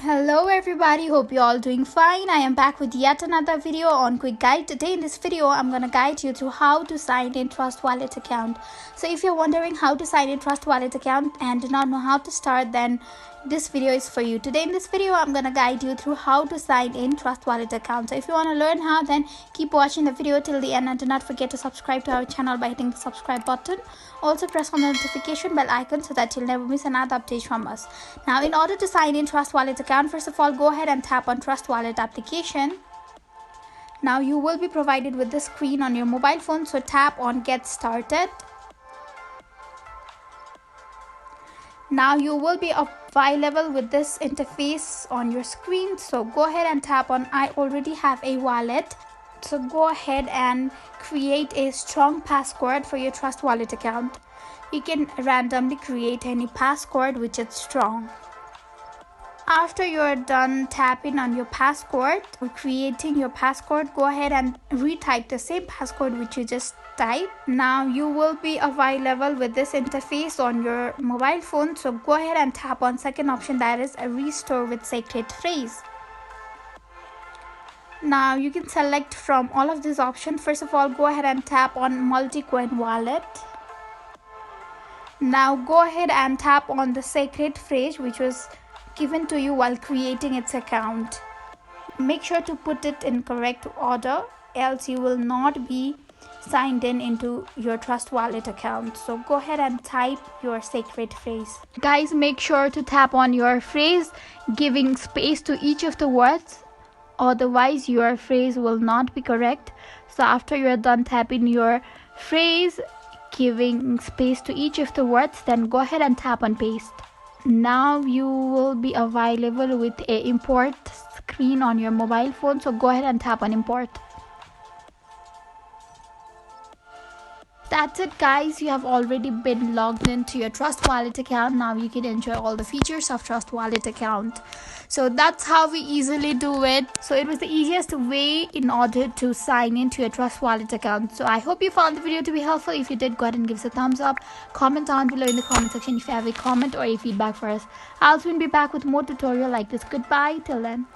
Hello everybody, hope you're all doing fine. I am back with yet another video on quick guide. Today in this video I'm going to guide you through how to sign in Trust Wallet account. So if you're wondering how to sign in Trust Wallet account and do not know how to start, then this video is for you. Today in this video I'm going to guide you through how to sign in Trust Wallet account. So if you want to learn how, then keep watching the video till the end and do not forget to subscribe to our channel by hitting the subscribe button. Also press on the notification bell icon so that you'll never miss another update from us. Now in order to sign in Trust Wallet account, first of all go ahead and tap on Trust Wallet application. Now you will be provided with this screen on your mobile phone, so tap on Get Started. Now you will be available with this interface on your screen, so go ahead and tap on I already have a wallet. So go ahead and create a strong password for your Trust Wallet account. You can randomly create any password which is strong. After you're done tapping on your password or creating your password, go ahead and retype the same password which you just typed. Now you will be available with this interface on your mobile phone, so go ahead and tap on second option, that is a restore with secret phrase. Now you can select from all of these options. First of all go ahead and tap on multi-coin wallet. Now go ahead and tap on the secret phrase which was given to you while creating its account. Make sure to put it in correct order, else you will not be signed in into your Trust Wallet account. So go ahead and type your secret phrase. Guys, make sure to tap on your phrase, giving space to each of the words, otherwise your phrase will not be correct. So after you're done tapping your phrase, giving space to each of the words, then go ahead and tap on paste. Now you will be available with a import screen on your mobile phone, so go ahead and tap on import. That's it guys, you have already been logged into your Trust Wallet account. Now you can enjoy all the features of Trust Wallet account. So that's how we easily do it. So it was the easiest way in order to sign into your Trust Wallet account. So I hope you found the video to be helpful. If you did, go ahead and give us a thumbs up. Comment down below in the comment section if you have a comment or a feedback for us. I'll soon be back with more tutorial like this. Goodbye till then.